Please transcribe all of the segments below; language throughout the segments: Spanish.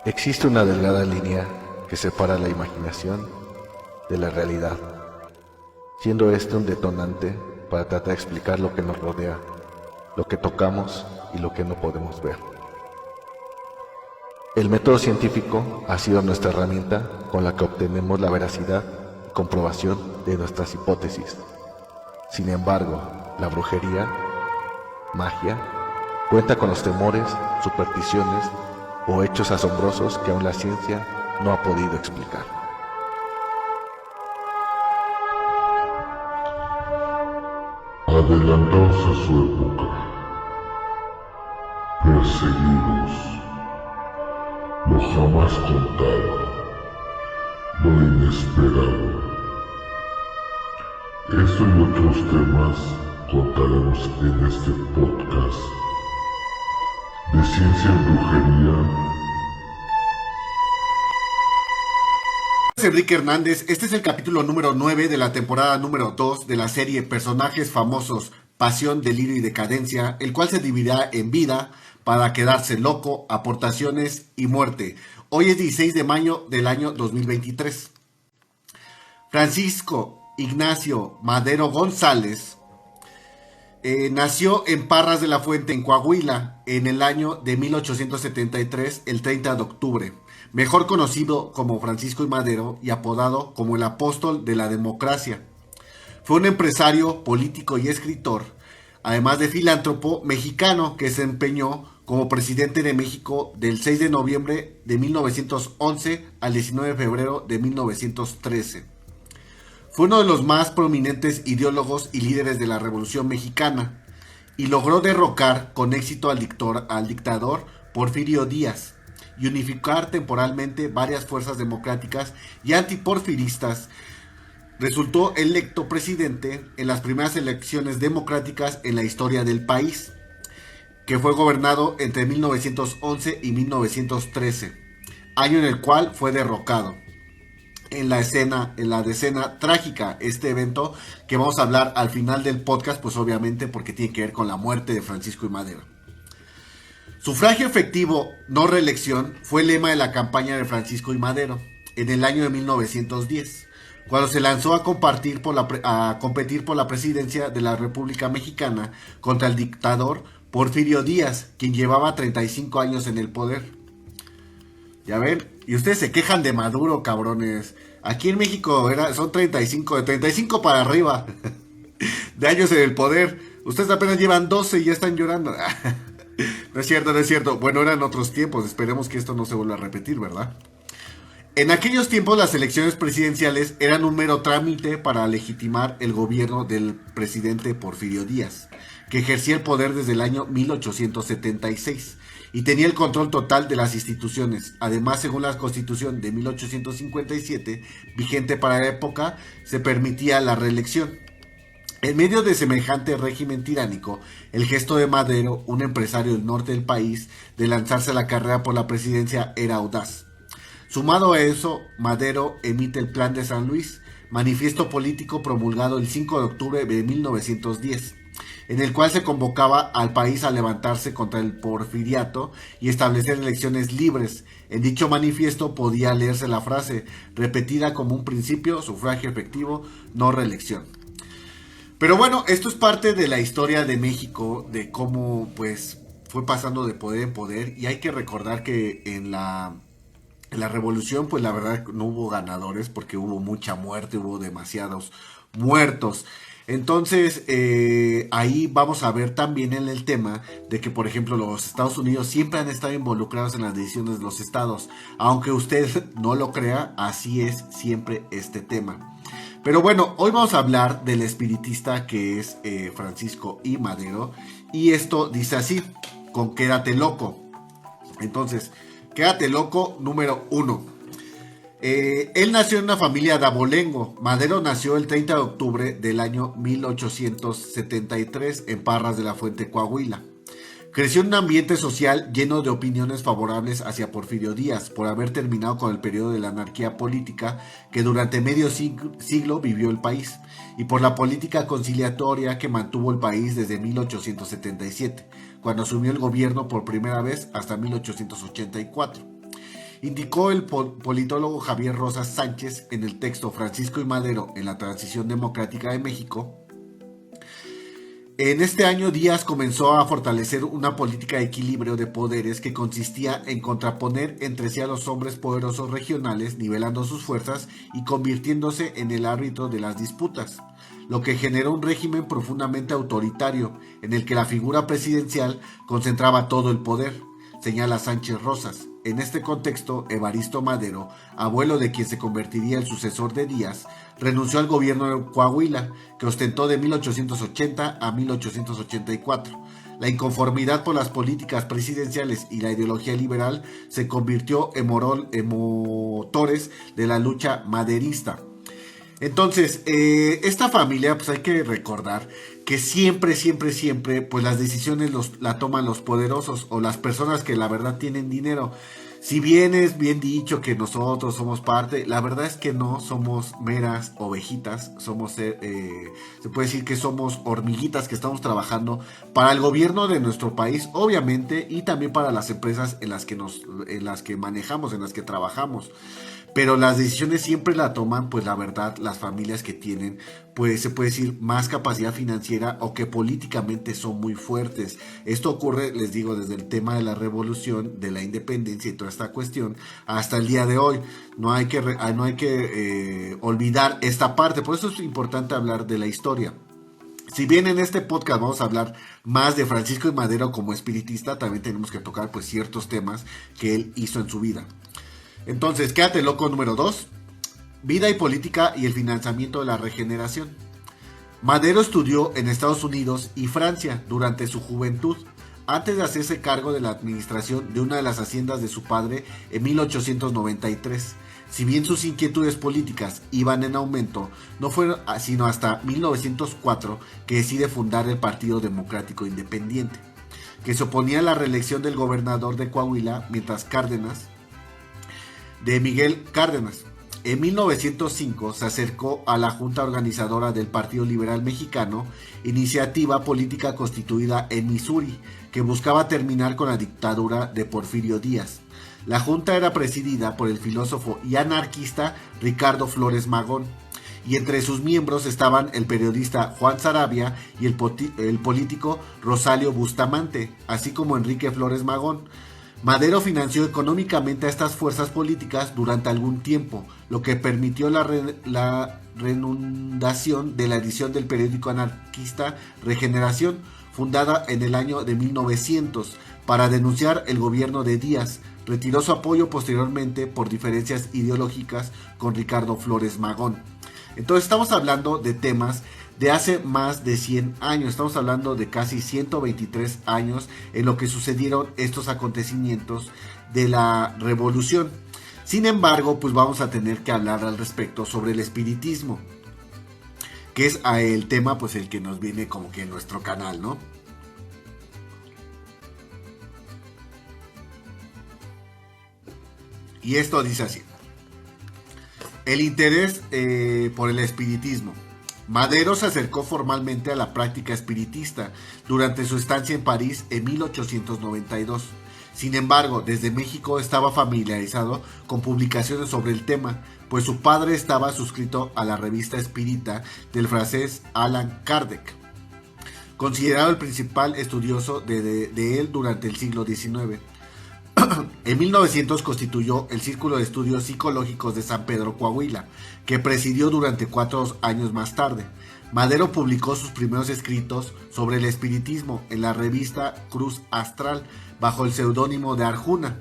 Existe una delgada línea que separa la imaginación de la realidad, siendo este un detonante para tratar de explicar lo que nos rodea, lo que tocamos y lo que no podemos ver. El método científico ha sido nuestra herramienta con la que obtenemos la veracidad y comprobación de nuestras hipótesis. Sin embargo, la brujería, magia, cuenta con los temores, supersticiones o hechos asombrosos que aún la ciencia no ha podido explicar. Adelantados a su época, perseguidos, lo jamás contado, lo inesperado. Esto y otros temas contaremos en este podcast de ciencia y brujería. Soy Enrique Hernández. Este es el capítulo número 9 de la temporada número 2 de la serie Personajes Famosos, Pasión, Delirio y Decadencia, el cual se dividirá en vida, para quedarse loco, aportaciones y muerte. Hoy es 16 de mayo del año 2023. Francisco Ignacio Madero González nació en Parras de la Fuente, en Coahuila, en el año de 1873, el 30 de octubre. Mejor conocido como Francisco I. Madero y apodado como el apóstol de la democracia. Fue un empresario, político y escritor, además de filántropo mexicano que se empeñó como presidente de México del 6 de noviembre de 1911 al 19 de febrero de 1913. Fue uno de los más prominentes ideólogos y líderes de la Revolución Mexicana y logró derrocar con éxito al dictador Porfirio Díaz y unificar temporalmente varias fuerzas democráticas y antiporfiristas. Resultó electo presidente en las primeras elecciones democráticas en la historia del país, que fue gobernado entre 1911 y 1913, año en el cual fue derrocado. En la decena trágica, este evento que vamos a hablar al final del podcast, pues obviamente porque tiene que ver con la muerte de Francisco I. Madero. Sufragio efectivo, no reelección, fue el lema de la campaña de Francisco I. Madero en el año de 1910, cuando se lanzó a competir por la presidencia de la República Mexicana contra el dictador Porfirio Díaz, quien llevaba 35 años en el poder. Ya ven, y ustedes se quejan de Maduro, cabrones. Aquí en México son 35, de 35 para arriba, de años en el poder. Ustedes apenas llevan 12 y ya están llorando. No es cierto, no es cierto. Bueno, eran otros tiempos. Esperemos que esto no se vuelva a repetir, ¿verdad? En aquellos tiempos las elecciones presidenciales eran un mero trámite para legitimar el gobierno del presidente Porfirio Díaz, que ejercía el poder desde el año 1876 y tenía el control total de las instituciones. Además, según la Constitución de 1857, vigente para la época, se permitía la reelección. En medio de semejante régimen tiránico, el gesto de Madero, un empresario del norte del país, de lanzarse a la carrera por la presidencia era audaz. Sumado a eso, Madero emite el Plan de San Luis, manifiesto político promulgado el 5 de octubre de 1910, en el cual se convocaba al país a levantarse contra el porfiriato y establecer elecciones libres. En dicho manifiesto podía leerse la frase, repetida como un principio: sufragio efectivo, no reelección. Pero bueno, esto es parte de la historia de México, de cómo pues fue pasando de poder en poder, y hay que recordar que en la revolución pues la verdad no hubo ganadores porque hubo mucha muerte, hubo demasiados muertos. Entonces ahí vamos a ver también en el tema de que, por ejemplo, los Estados Unidos siempre han estado involucrados en las decisiones de los estados. Aunque usted no lo crea, así es siempre este tema. Pero bueno, hoy vamos a hablar del espiritista que es Francisco I. Madero. Y esto dice así, con Quédate Loco. Entonces, Quédate Loco número 1. Él nació en una familia de abolengo. Madero nació el 30 de octubre del año 1873 en Parras de la Fuente, Coahuila. Creció en un ambiente social lleno de opiniones favorables hacia Porfirio Díaz por haber terminado con el periodo de la anarquía política que durante medio siglo vivió el país, y por la política conciliatoria que mantuvo el país desde 1877, cuando asumió el gobierno por primera vez, hasta 1884. Indicó el politólogo Javier Rosas Sánchez en el texto Francisco y Madero en la Transición Democrática de México. En este año Díaz comenzó a fortalecer una política de equilibrio de poderes que consistía en contraponer entre sí a los hombres poderosos regionales, nivelando sus fuerzas y convirtiéndose en el árbitro de las disputas, lo que generó un régimen profundamente autoritario en el que la figura presidencial concentraba todo el poder, señala Sánchez Rosas. En este contexto, Evaristo Madero, abuelo de quien se convertiría el sucesor de Díaz, renunció al gobierno de Coahuila, que ostentó de 1880 a 1884. La inconformidad por las políticas presidenciales y la ideología liberal se convirtió en motores de la lucha maderista. Entonces, esta familia, pues hay que recordar que siempre, pues las decisiones la toman los poderosos o las personas que la verdad tienen dinero. Si bien es bien dicho que nosotros somos parte, la verdad es que no somos meras ovejitas, somos, se puede decir que somos hormiguitas que estamos trabajando para el gobierno de nuestro país, obviamente, y también para las empresas en las que manejamos, en las que trabajamos. Pero las decisiones siempre la toman, pues la verdad, las familias que tienen, pues se puede decir, más capacidad financiera o que políticamente son muy fuertes. Esto ocurre, les digo, desde el tema de la revolución, de la independencia y toda esta cuestión, hasta el día de hoy. No hay que olvidar esta parte, por eso es importante hablar de la historia. Si bien en este podcast vamos a hablar más de Francisco y Madero como espiritista, también tenemos que tocar pues ciertos temas que él hizo en su vida. Entonces, quédate loco número 2. Vida y política y el financiamiento de la regeneración. Madero estudió en Estados Unidos y Francia durante su juventud, antes de hacerse cargo de la administración de una de las haciendas de su padre en 1893. Si bien sus inquietudes políticas iban en aumento, no fue sino hasta 1904 que decide fundar el Partido Democrático Independiente, que se oponía a la reelección del gobernador de Coahuila, de Miguel Cárdenas. En 1905 se acercó a la Junta Organizadora del Partido Liberal Mexicano, iniciativa política constituida en Missouri, que buscaba terminar con la dictadura de Porfirio Díaz. La Junta era presidida por el filósofo y anarquista Ricardo Flores Magón, y entre sus miembros estaban el periodista Juan Saravia y el político Rosalio Bustamante, así como Enrique Flores Magón. Madero financió económicamente a estas fuerzas políticas durante algún tiempo, lo que permitió la reanudación de la edición del periódico anarquista Regeneración, fundada en el año de 1900, para denunciar el gobierno de Díaz. Retiró su apoyo posteriormente por diferencias ideológicas con Ricardo Flores Magón. Entonces estamos hablando de temas de hace más de 100 años, estamos hablando de casi 123 años en lo que sucedieron estos acontecimientos de la revolución. Sin embargo, pues vamos a tener que hablar al respecto sobre el espiritismo, que es el tema pues el que nos viene como que en nuestro canal, ¿no? Y esto dice así: el interés por el espiritismo. Madero se acercó formalmente a la práctica espiritista durante su estancia en París en 1892. Sin embargo, desde México estaba familiarizado con publicaciones sobre el tema, pues su padre estaba suscrito a la revista espírita del francés Allan Kardec, considerado el principal estudioso de él durante el siglo XIX. En 1900 constituyó el Círculo de Estudios Psicológicos de San Pedro Coahuila, que presidió durante 4 años más tarde. Madero publicó sus primeros escritos sobre el espiritismo en la revista Cruz Astral, bajo el seudónimo de Arjuna.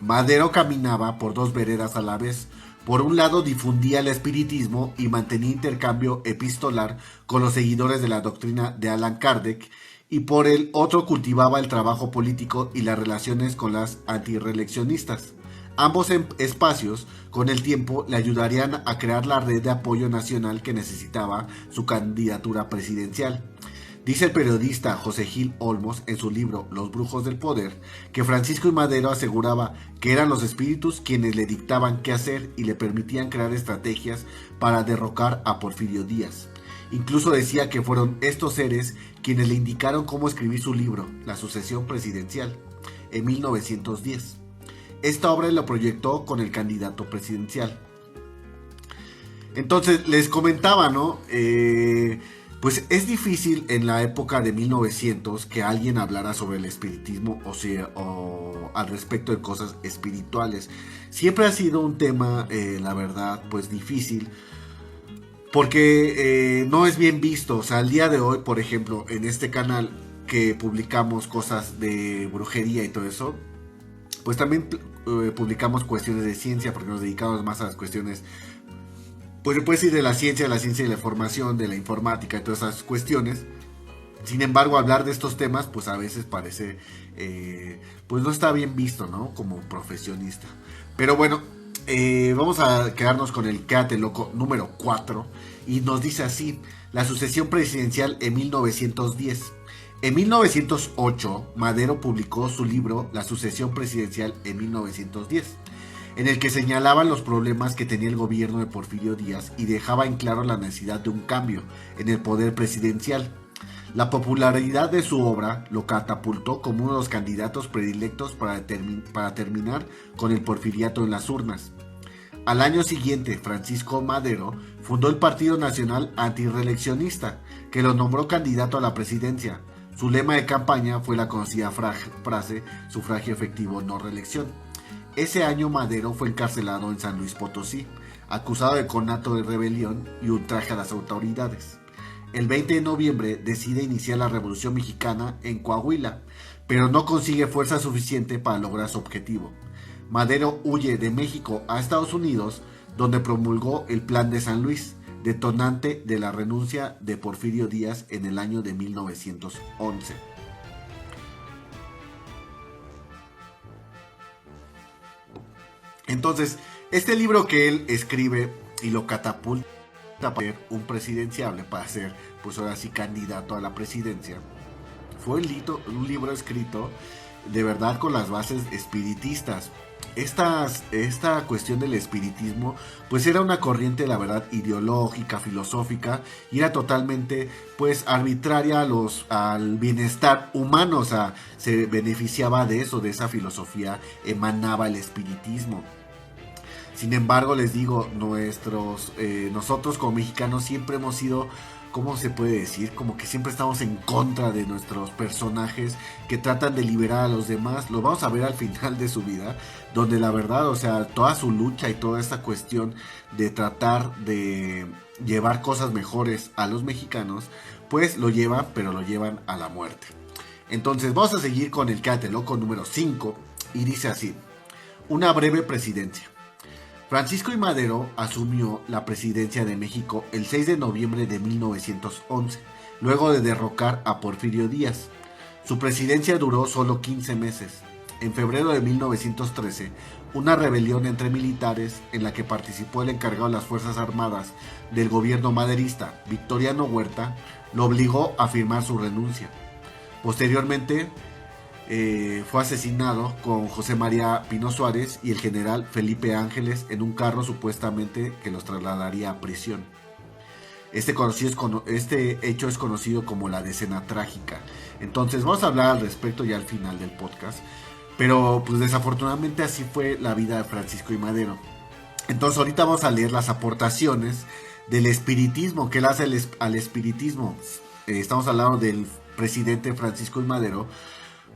Madero caminaba por 2 veredas a la vez. Por un lado difundía el espiritismo y mantenía intercambio epistolar con los seguidores de la doctrina de Allan Kardec, y por el otro cultivaba el trabajo político y las relaciones con las antirreeleccionistas. Ambos espacios, con el tiempo, le ayudarían a crear la red de apoyo nacional que necesitaba su candidatura presidencial. Dice el periodista José Gil Olmos en su libro Los Brujos del Poder, que Francisco y Madero aseguraba que eran los espíritus quienes le dictaban qué hacer y le permitían crear estrategias para derrocar a Porfirio Díaz. Incluso decía que fueron estos seres quienes le indicaron cómo escribir su libro, La Sucesión Presidencial. en 1910. Esta obra la proyectó con el candidato presidencial. Entonces les comentaba, ¿no? Pues es difícil en la época de 1900 que alguien hablara sobre el espiritismo o al respecto de cosas espirituales. Siempre ha sido un tema, la verdad, pues difícil, porque no es bien visto. O sea, al día de hoy, por ejemplo, en este canal que publicamos cosas de brujería y todo eso, pues también publicamos cuestiones de ciencia, porque nos dedicamos más a las cuestiones, pues se puede decir, de la ciencia y la información, de la informática y todas esas cuestiones. Sin embargo, hablar de estos temas, pues a veces parece, pues no está bien visto, ¿no? Como profesionista. Pero bueno, vamos a quedarnos con el Quédate Loco número 4. Y nos dice así: la sucesión presidencial en 1910. En 1908, Madero publicó su libro La sucesión presidencial en 1910, en el que señalaban los problemas que tenía el gobierno de Porfirio Díaz y dejaba en claro la necesidad de un cambio en el poder presidencial. La popularidad de su obra lo catapultó como uno de los candidatos predilectos para terminar con el porfiriato en las urnas. Al año siguiente, Francisco Madero fundó el Partido Nacional Antirreeleccionista, que lo nombró candidato a la presidencia. Su lema de campaña fue la conocida frase sufragio efectivo, no reelección. Ese año Madero fue encarcelado en San Luis Potosí, acusado de conato de rebelión y ultraje a las autoridades. El 20 de noviembre decide iniciar la Revolución Mexicana en Coahuila, pero no consigue fuerza suficiente para lograr su objetivo. Madero huye de México a Estados Unidos, donde promulgó el Plan de San Luis, detonante de la renuncia de Porfirio Díaz en el año de 1911. Entonces, este libro que él escribe y lo catapulta para ser un presidenciable, para ser, pues ahora sí, candidato a la presidencia, fue un libro escrito de verdad con las bases espiritistas. Esta cuestión del espiritismo pues era una corriente, la verdad, ideológica, filosófica, y era totalmente pues arbitraria al bienestar humano. O sea, se beneficiaba de eso, de esa filosofía emanaba el espiritismo. Sin embargo, les digo, nosotros como mexicanos siempre hemos sido, ¿cómo se puede decir? Como que siempre estamos en contra de nuestros personajes que tratan de liberar a los demás. Lo vamos a ver al final de su vida, donde la verdad, o sea, toda su lucha y toda esta cuestión de tratar de llevar cosas mejores a los mexicanos, pues lo llevan, pero lo llevan a la muerte. Entonces vamos a seguir con el Quédate Loco número 5, y dice así: una breve presidencia. Francisco I. Madero asumió la presidencia de México el 6 de noviembre de 1911, luego de derrocar a Porfirio Díaz. Su presidencia duró solo 15 meses. En febrero de 1913, una rebelión entre militares, en la que participó el encargado de las Fuerzas Armadas del gobierno maderista, Victoriano Huerta, lo obligó a firmar su renuncia. Posteriormente, fue asesinado con José María Pino Suárez y el general Felipe Ángeles en un carro supuestamente que los trasladaría a prisión. Este hecho es conocido como la Decena Trágica. Entonces vamos a hablar al respecto ya al final del podcast, pero pues desafortunadamente así fue la vida de Francisco I. Madero. Entonces ahorita vamos a leer las aportaciones del espiritismo que él hace al espiritismo. Estamos hablando del presidente Francisco I. Madero,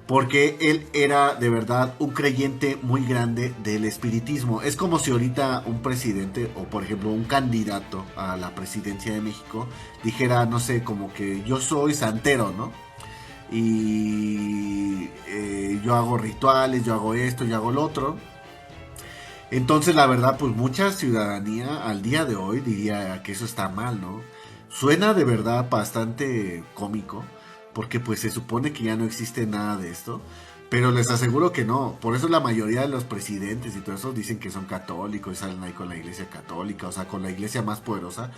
porque él era de verdad un creyente muy grande del espiritismo. Es como si ahorita un presidente, o por ejemplo un candidato a la presidencia de México, dijera, no sé, como que yo soy santero, ¿no? Y yo hago rituales, yo hago esto, yo hago lo otro. Entonces la verdad, pues mucha ciudadanía al día de hoy diría que eso está mal, ¿no? Suena de verdad bastante cómico, porque pues se supone que ya no existe nada de esto, pero les aseguro que no. Por eso la mayoría de los presidentes y todo eso dicen que son católicos y salen ahí con la iglesia católica, o sea, con la iglesia más poderosa.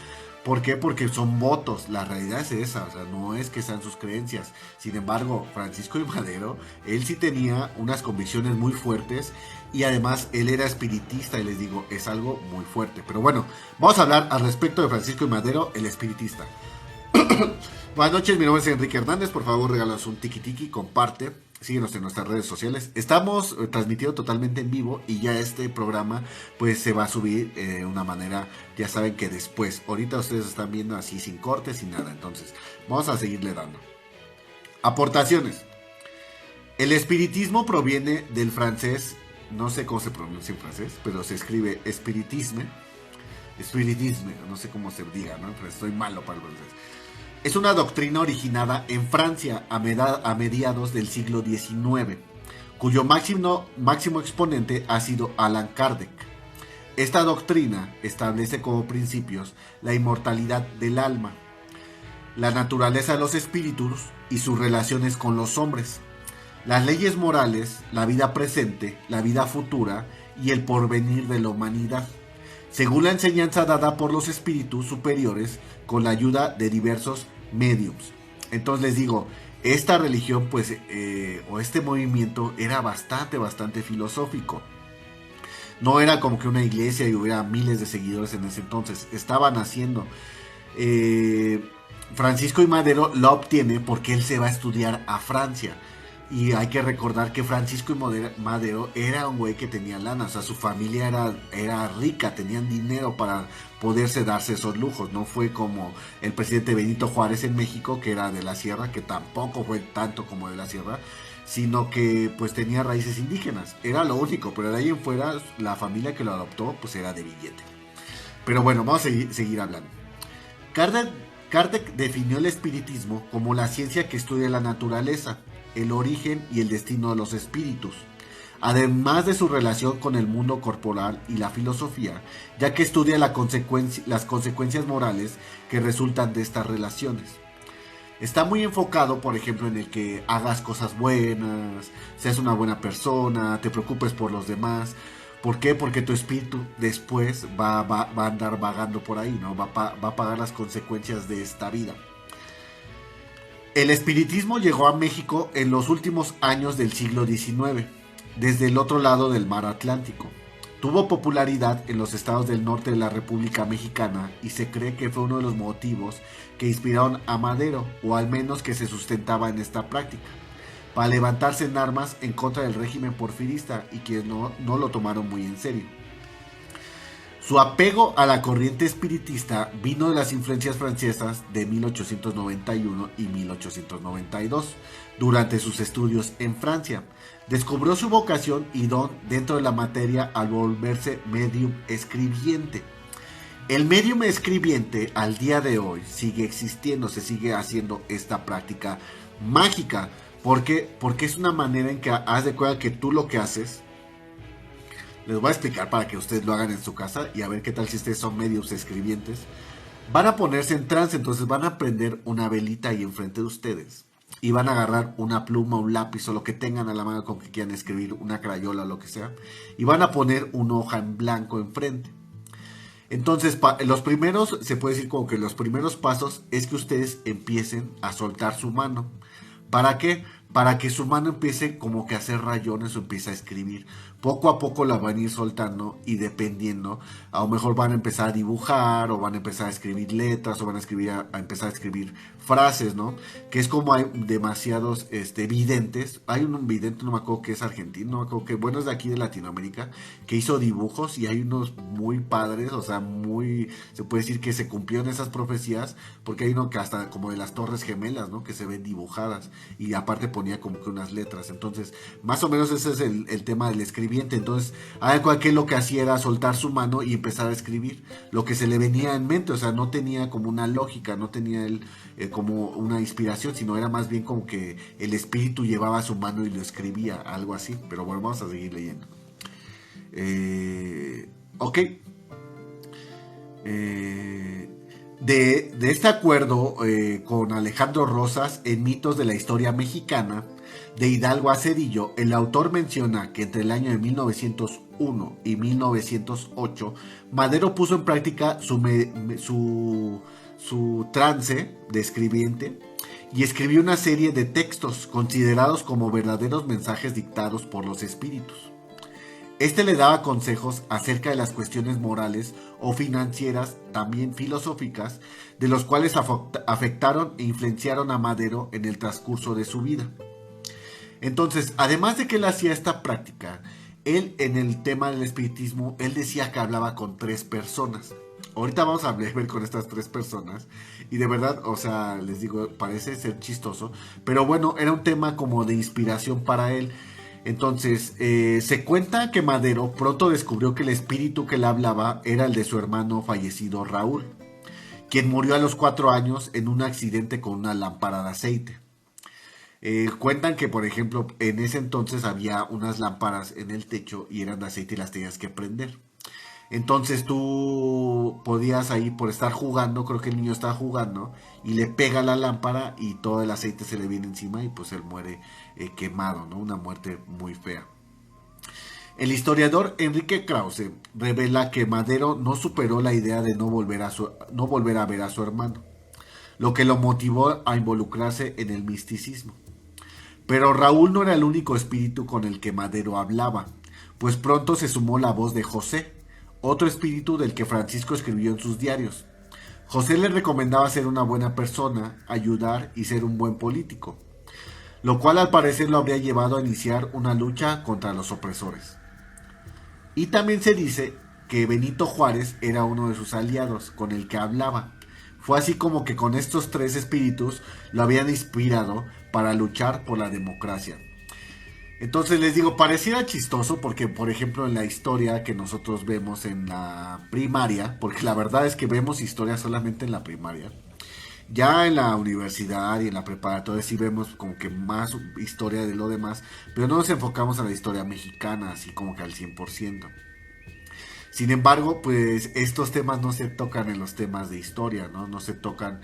¿Por qué? Porque son votos. La realidad es esa, o sea, no es que sean sus creencias. Sin embargo, Francisco I. Madero, él sí tenía unas convicciones muy fuertes, y además él era espiritista, y les digo, es algo muy fuerte. Pero bueno, vamos a hablar al respecto de Francisco I. Madero, el espiritista. Buenas noches, mi nombre es Enrique Hernández. Por favor, regálanos un tiki tiki, comparte Síguenos en nuestras redes sociales. Estamos transmitiendo totalmente en vivo y ya este programa pues se va a subir de una manera, ya saben que después, ahorita ustedes están viendo así sin cortes, sin nada. Entonces, vamos a seguirle dando. Aportaciones. El espiritismo proviene del francés, no sé cómo se pronuncia en francés, pero se escribe espiritisme, no sé cómo se diga, ¿no? Pero estoy malo para el francés. Es una doctrina originada en Francia a mediados del siglo XIX, cuyo máximo exponente ha sido Allan Kardec. Esta doctrina establece como principios la inmortalidad del alma, la naturaleza de los espíritus y sus relaciones con los hombres, las leyes morales, la vida presente, la vida futura y el porvenir de la humanidad, según la enseñanza dada por los espíritus superiores con la ayuda de diversos mediums. Entonces les digo, esta religión pues o este movimiento era bastante filosófico. No era como que una iglesia y hubiera miles de seguidores en ese entonces. Estaban haciendo. Francisco I. Madero lo obtiene porque él se va a estudiar a Francia. Y hay que recordar que Francisco I. Madero era un güey que tenía lana. O sea, su familia era rica, tenían dinero para poderse darse esos lujos. No fue como el presidente Benito Juárez en México, que era de la sierra, que tampoco fue tanto como de la sierra, sino que pues tenía raíces indígenas. Era lo único, pero de ahí en fuera la familia que lo adoptó pues era de billete. Pero bueno, vamos a seguir hablando. Kardec definió el espiritismo como la ciencia que estudia la naturaleza, el origen y el destino de los espíritus, además de su relación con el mundo corporal y la filosofía, ya que estudia las consecuencias morales que resultan de estas relaciones. Está muy enfocado, por ejemplo, en el que hagas cosas buenas, seas una buena persona, te preocupes por los demás. ¿Por qué? Porque tu espíritu después va a andar vagando por ahí, ¿no? Va a pagar las consecuencias de esta vida. El espiritismo llegó a México en los últimos años del siglo XIX, desde el otro lado del mar Atlántico. Tuvo popularidad en los estados del norte de la República Mexicana y se cree que fue uno de los motivos que inspiraron a Madero, o al menos que se sustentaba en esta práctica, para levantarse en armas en contra del régimen porfirista y que no lo tomaron muy en serio. Su apego a la corriente espiritista vino de las influencias francesas de 1891 y 1892, durante sus estudios en Francia. Descubrió su vocación y don dentro de la materia al volverse medium escribiente. El medium escribiente al día de hoy sigue existiendo, se sigue haciendo esta práctica mágica. ¿Por qué? Porque es una manera en que haz de cuenta que tú lo que haces. Les voy a explicar para que ustedes lo hagan en su casa y a ver qué tal si ustedes son medios escribientes. Van a ponerse en trance, entonces van a prender una velita ahí enfrente de ustedes. Y van a agarrar una pluma, un lápiz o lo que tengan a la mano con que quieran escribir, una crayola, lo que sea. Y van a poner una hoja en blanco enfrente. Entonces, los primeros, se puede decir como que los primeros pasos es que ustedes empiecen a soltar su mano. ¿Para qué? Para que su mano empiece como que a hacer rayones o empiece a escribir. Poco a poco la van a ir soltando y dependiendo, a lo mejor van a empezar a dibujar o van a empezar a escribir letras o van a empezar a escribir frases, ¿no? Que es como hay demasiados videntes. Hay un vidente, no me acuerdo que es argentino, no me acuerdo que, bueno, es de aquí de Latinoamérica, que hizo dibujos y hay unos muy padres, o sea, se puede decir que se cumplieron esas profecías, porque hay uno que hasta como de las Torres Gemelas, ¿no? Que se ven dibujadas y aparte ponía como que unas letras. Entonces, más o menos ese es el tema del escribiente. Entonces, que lo que hacía era soltar su mano y empezar a escribir lo que se le venía en mente. O sea, no tenía como una lógica, no tenía él como una inspiración, sino era más bien como que el espíritu llevaba su mano y lo escribía, algo así. Pero bueno, vamos a seguir leyendo. Ok. De este acuerdo con Alejandro Rosas en Mitos de la Historia Mexicana, de Hidalgo a Cedillo, el autor menciona que entre el año de 1901 y 1908, Madero puso en práctica su trance de escribiente y escribió una serie de textos considerados como verdaderos mensajes dictados por los espíritus. Este le daba consejos acerca de las cuestiones morales o financieras, también filosóficas, de los cuales afectaron e influenciaron a Madero en el transcurso de su vida. Entonces, además de que él hacía esta práctica, él en el tema del espiritismo, él decía que hablaba con 3 personas. Ahorita vamos a ver con estas 3 personas. Y de verdad, o sea, les digo, parece ser chistoso. Pero bueno, era un tema como de inspiración para él. Entonces, se cuenta que Madero pronto descubrió que el espíritu que le hablaba era el de su hermano fallecido Raúl, quien murió a los 4 años en un accidente con una lámpara de aceite. Cuentan que, por ejemplo, en ese entonces había unas lámparas en el techo y eran de aceite y las tenías que prender. Entonces tú podías ahí por estar jugando, creo que el niño estaba jugando, y le pega la lámpara y todo el aceite se le viene encima y pues él muere quemado, ¿no? Una muerte muy fea. El historiador Enrique Krause revela que Madero no superó la idea de no volver a ver a su hermano, lo que lo motivó a involucrarse en el misticismo. Pero Raúl no era el único espíritu con el que Madero hablaba, pues pronto se sumó la voz de José, otro espíritu del que Francisco escribió en sus diarios. José le recomendaba ser una buena persona, ayudar y ser un buen político, lo cual al parecer lo habría llevado a iniciar una lucha contra los opresores. Y también se dice que Benito Juárez era uno de sus aliados con el que hablaba. Fue así como que con estos 3 espíritus lo habían inspirado para luchar por la democracia. Entonces les digo, pareciera chistoso porque, por ejemplo, en la historia que nosotros vemos en la primaria, porque la verdad es que vemos historia solamente en la primaria, ya en la universidad y en la preparatoria sí vemos como que más historia de lo demás, pero no nos enfocamos a la historia mexicana así como que al 100%. Sin embargo, pues estos temas no se tocan en los temas de historia, ¿no? No se tocan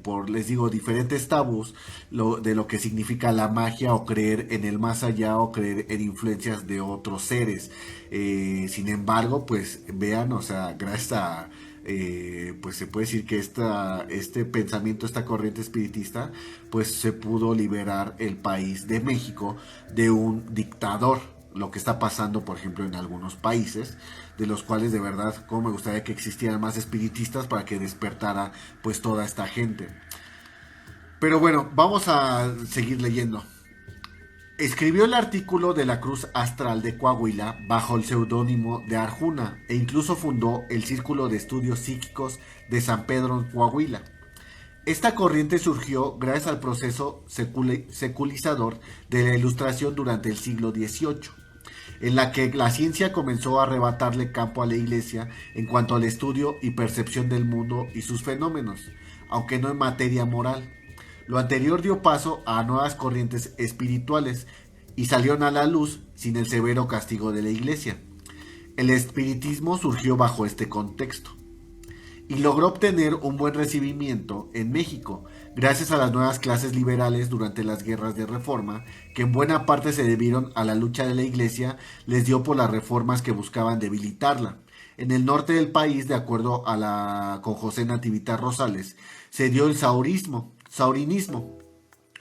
por, les digo, diferentes tabús de lo que significa la magia o creer en el más allá o creer en influencias de otros seres. Sin embargo, pues vean, o sea, gracias a... pues se puede decir que este pensamiento, esta corriente espiritista, pues se pudo liberar el país de México de un dictador, lo que está pasando, por ejemplo, en algunos países, de los cuales de verdad, como me gustaría que existieran más espiritistas para que despertara pues toda esta gente. Pero bueno, vamos a seguir leyendo. Escribió el artículo de la Cruz Astral de Coahuila bajo el seudónimo de Arjuna e incluso fundó el Círculo de Estudios Psíquicos de San Pedro en Coahuila. Esta corriente surgió gracias al proceso seculizador de la Ilustración durante el siglo XVIII, en la que la ciencia comenzó a arrebatarle campo a la Iglesia en cuanto al estudio y percepción del mundo y sus fenómenos, aunque no en materia moral. Lo anterior dio paso a nuevas corrientes espirituales y salieron a la luz sin el severo castigo de la Iglesia. El espiritismo surgió bajo este contexto y logró obtener un buen recibimiento en México gracias a las nuevas clases liberales durante las guerras de reforma, que en buena parte se debieron a la lucha de la Iglesia les dio por las reformas que buscaban debilitarla. En el norte del país, de acuerdo con José Natividad Rosales, se dio el saurinismo,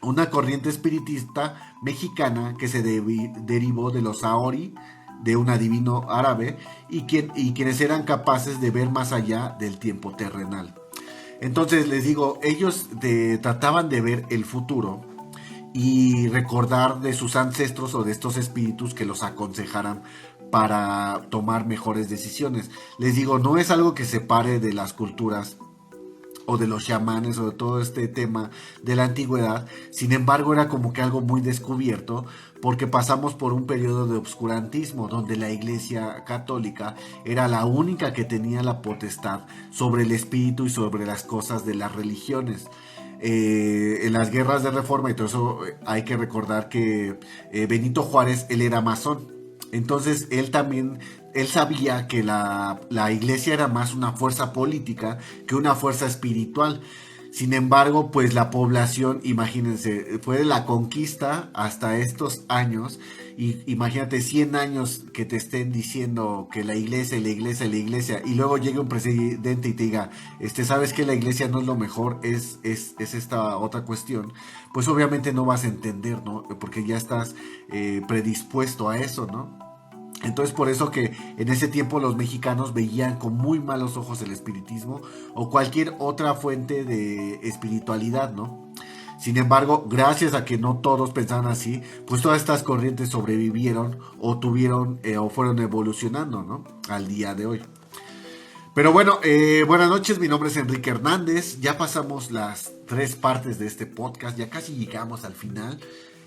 una corriente espiritista mexicana que se derivó de los saori, de un adivino árabe, y quienes eran capaces de ver más allá del tiempo terrenal. Entonces les digo, ellos trataban de ver el futuro y recordar de sus ancestros o de estos espíritus que los aconsejaran para tomar mejores decisiones. Les digo, no es algo que separe de las culturas o de los chamanes o de todo este tema de la antigüedad. Sin embargo, era como que algo muy descubierto, porque pasamos por un periodo de obscurantismo donde la Iglesia Católica era la única que tenía la potestad sobre el espíritu y sobre las cosas de las religiones. En las guerras de reforma y todo eso, hay que recordar que Benito Juárez, él era masón. Entonces él sabía que la Iglesia era más una fuerza política que una fuerza espiritual. Sin embargo, pues la población, imagínense, fue de la conquista hasta estos años, y imagínate 100 años que te estén diciendo que la iglesia, y luego llegue un presidente y te diga, sabes que la iglesia no es lo mejor, es esta otra cuestión, pues obviamente no vas a entender, ¿no? Porque ya estás predispuesto a eso, ¿no? Entonces por eso que en ese tiempo los mexicanos veían con muy malos ojos el espiritismo o cualquier otra fuente de espiritualidad, ¿no? Sin embargo, gracias a que no todos pensaban así, pues todas estas corrientes sobrevivieron o tuvieron o fueron evolucionando, ¿no? Al día de hoy. Pero bueno, buenas noches, mi nombre es Enrique Hernández. Ya pasamos las 3 partes de este podcast, ya casi llegamos al final.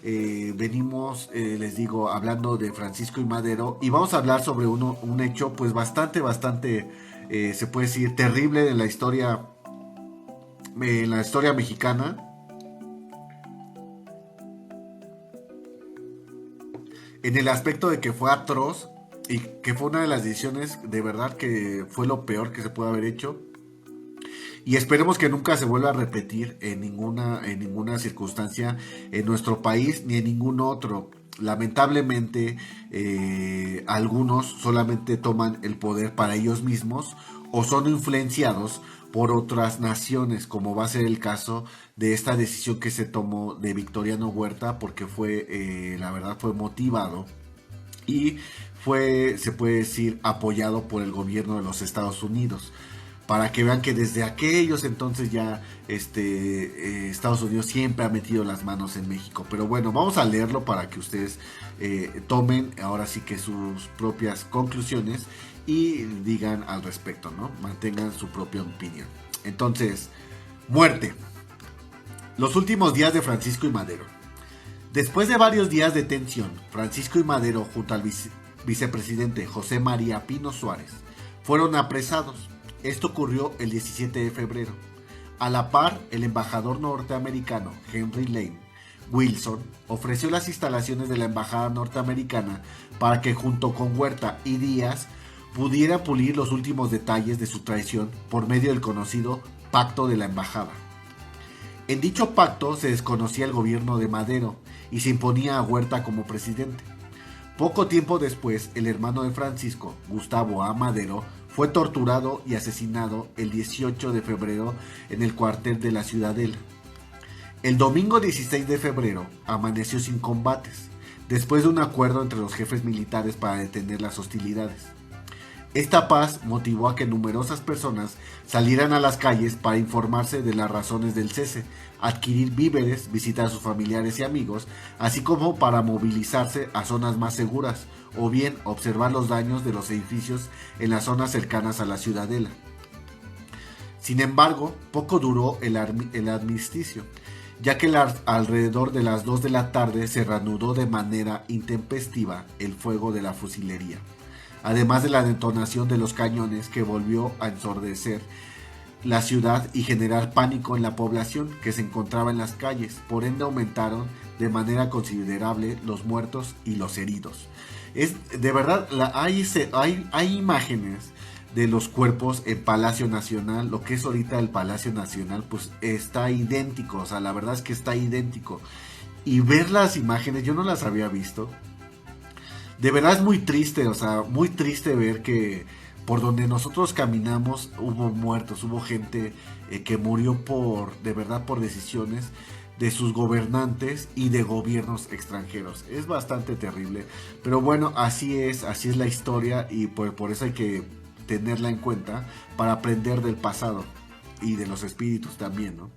Venimos, les digo, hablando de Francisco y Madero, y vamos a hablar sobre un hecho pues bastante, se puede decir, terrible en la historia mexicana. En el aspecto de que fue atroz y que fue una de las decisiones de verdad que fue lo peor que se pudo haber hecho. Y esperemos que nunca se vuelva a repetir en ninguna circunstancia en nuestro país ni en ningún otro. Lamentablemente, algunos solamente toman el poder para ellos mismos o son influenciados por otras naciones, como va a ser el caso de esta decisión que se tomó de Victoriano Huerta, porque la verdad fue motivado y fue, se puede decir, apoyado por el gobierno de los Estados Unidos. Para que vean que desde aquellos entonces ya Estados Unidos siempre ha metido las manos en México. Pero bueno, vamos a leerlo para que ustedes tomen ahora sí que sus propias conclusiones y digan al respecto, ¿no? Mantengan su propia opinión. Entonces, muerte. Los últimos días de Francisco y Madero. Después de varios días de tensión, Francisco y Madero junto al vicepresidente José María Pino Suárez fueron apresados. Esto ocurrió el 17 de febrero. A la par, el embajador norteamericano Henry Lane Wilson ofreció las instalaciones de la embajada norteamericana para que junto con Huerta y Díaz pudiera pulir los últimos detalles de su traición por medio del conocido Pacto de la Embajada. En dicho pacto se desconocía el gobierno de Madero y se imponía a Huerta como presidente. Poco tiempo después, el hermano de Francisco, Gustavo A. Madero, fue torturado y asesinado el 18 de febrero en el cuartel de la Ciudadela. El domingo 16 de febrero amaneció sin combates, después de un acuerdo entre los jefes militares para detener las hostilidades. Esta paz motivó a que numerosas personas salieran a las calles para informarse de las razones del cese, adquirir víveres, visitar a sus familiares y amigos, así como para movilizarse a zonas más seguras, o bien observar los daños de los edificios en las zonas cercanas a la Ciudadela. Sin embargo, poco duró el armisticio, ya que alrededor de las 2 de la tarde se reanudó de manera intempestiva el fuego de la fusilería, además de la detonación de los cañones que volvió a ensordecer la ciudad y generar pánico en la población que se encontraba en las calles. Por ende aumentaron de manera considerable los muertos y los heridos. De verdad, hay imágenes de los cuerpos en Palacio Nacional. Lo que es ahorita el Palacio Nacional pues está idéntico, o sea, la verdad es que está idéntico. Y ver las imágenes, yo no las había visto. De verdad es muy triste, o sea, muy triste ver que por donde nosotros caminamos hubo muertos, hubo gente que murió de verdad por decisiones de sus gobernantes y de gobiernos extranjeros. Es bastante terrible, pero bueno, así es la historia y por eso hay que tenerla en cuenta para aprender del pasado y de los espíritus también, ¿no?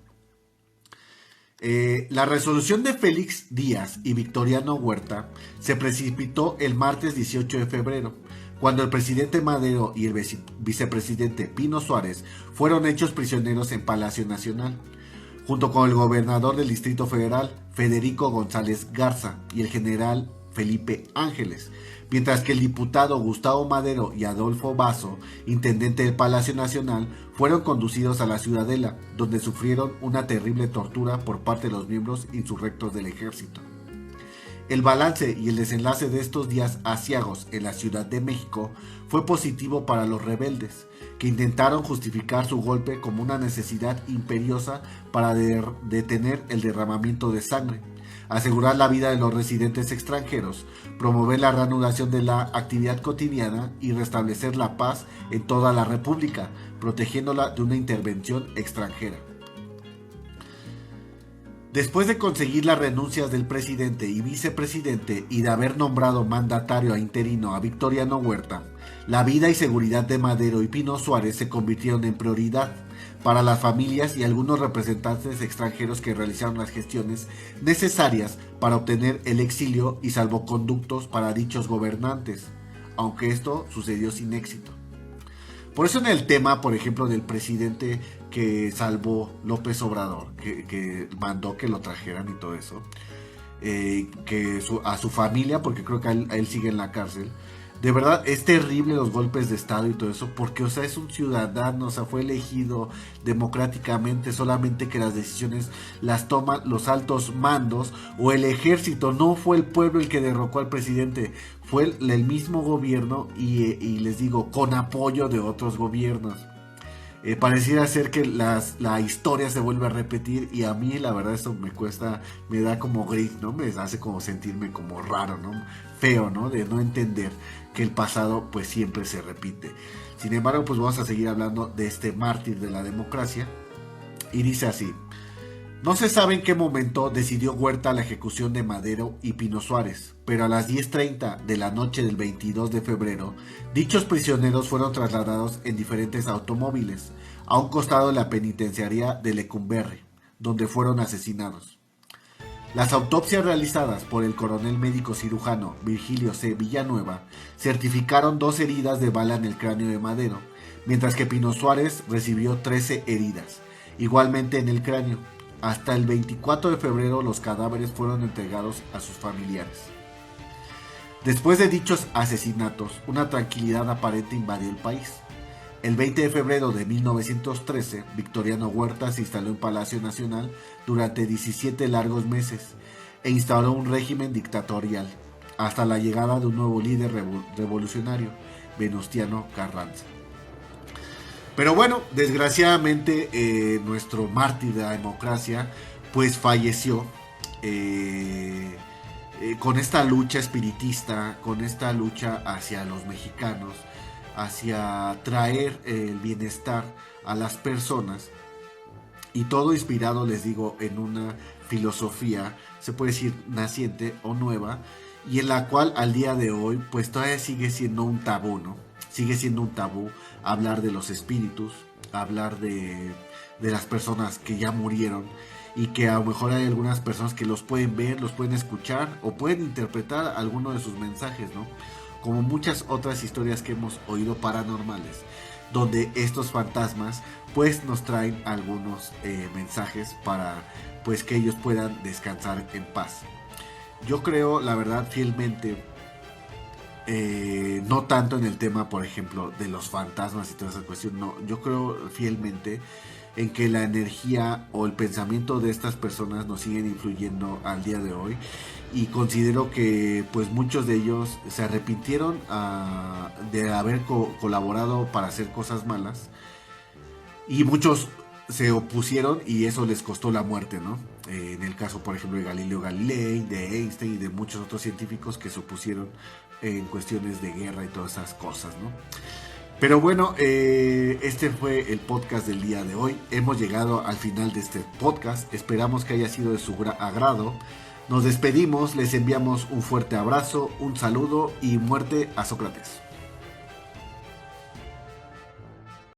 La resolución de Félix Díaz y Victoriano Huerta se precipitó el martes 18 de febrero, cuando el presidente Madero y el vicepresidente Pino Suárez fueron hechos prisioneros en Palacio Nacional, junto con el gobernador del Distrito Federal, Federico González Garza, y el general Felipe Ángeles, mientras que el diputado Gustavo Madero y Adolfo Basso, intendente del Palacio Nacional, fueron conducidos a la Ciudadela, donde sufrieron una terrible tortura por parte de los miembros insurrectos del ejército. El balance y el desenlace de estos días aciagos en la Ciudad de México fue positivo para los rebeldes, que intentaron justificar su golpe como una necesidad imperiosa para detener el derramamiento de sangre, asegurar la vida de los residentes extranjeros, promover la reanudación de la actividad cotidiana y restablecer la paz en toda la República, protegiéndola de una intervención extranjera. Después de conseguir las renuncias del presidente y vicepresidente y de haber nombrado mandatario interino a Victoriano Huerta, la vida y seguridad de Madero y Pino Suárez se convirtieron en prioridad, para las familias y algunos representantes extranjeros que realizaron las gestiones necesarias para obtener el exilio y salvoconductos para dichos gobernantes, aunque esto sucedió sin éxito. Por eso en el tema, por ejemplo, del presidente que salvó López Obrador, que mandó que lo trajeran y todo eso, a su familia, porque creo que a él sigue en la cárcel. De verdad es terrible los golpes de estado y todo eso, porque o sea, es un ciudadano, o sea, fue elegido democráticamente, solamente que las decisiones las toman los altos mandos o el ejército. No fue el pueblo el que derrocó al presidente, fue el mismo gobierno y les digo, con apoyo de otros gobiernos. Pareciera ser que la historia se vuelve a repetir, y a mí la verdad esto me cuesta, me da como gris, ¿no? Me hace como sentirme como raro, ¿no? Feo, ¿no? De no entender que el pasado pues siempre se repite. Sin embargo, pues vamos a seguir hablando de este mártir de la democracia, y dice así: no se sabe en qué momento decidió Huerta la ejecución de Madero y Pino Suárez, pero a las 10:30 de la noche del 22 de febrero, dichos prisioneros fueron trasladados en diferentes automóviles a un costado de la penitenciaría de Lecumberri, donde fueron asesinados. Las autopsias realizadas por el coronel médico cirujano Virgilio C. Villanueva certificaron 2 heridas de bala en el cráneo de Madero, mientras que Pino Suárez recibió 13 heridas, igualmente en el cráneo. Hasta el 24 de febrero los cadáveres fueron entregados a sus familiares. Después de dichos asesinatos, una tranquilidad aparente invadió el país. El 20 de febrero de 1913, Victoriano Huerta se instaló en Palacio Nacional durante 17 largos meses e instauró un régimen dictatorial, hasta la llegada de un nuevo líder revolucionario, Venustiano Carranza. Pero bueno, desgraciadamente nuestro mártir de la democracia pues falleció con esta lucha espiritista, con esta lucha hacia los mexicanos, hacia traer el bienestar a las personas, y todo inspirado, les digo, en una filosofía, se puede decir naciente o nueva, y en la cual al día de hoy pues todavía sigue siendo un tabú, ¿no? Sigue siendo un tabú hablar de los espíritus, hablar de las personas que ya murieron, y que a lo mejor hay algunas personas que los pueden ver, los pueden escuchar o pueden interpretar alguno de sus mensajes, ¿no? Como muchas otras historias que hemos oído paranormales, donde estos fantasmas pues nos traen algunos mensajes para pues que ellos puedan descansar en paz. Yo creo, la verdad, fielmente, no tanto en el tema, por ejemplo, de los fantasmas y toda esa cuestión, no, yo creo fielmente en que la energía o el pensamiento de estas personas nos siguen influyendo al día de hoy, y considero que pues muchos de ellos se arrepintieron de haber colaborado para hacer cosas malas, y muchos se opusieron y eso les costó la muerte, ¿no? En el caso, por ejemplo, de Galileo Galilei, de Einstein y de muchos otros científicos que se opusieron en cuestiones de guerra y todas esas cosas, ¿no? Pero bueno, este fue el podcast del día de hoy. Hemos llegado al final de este podcast. Esperamos que haya sido de su agrado. Nos despedimos, les enviamos un fuerte abrazo, un saludo y muerte a Sócrates.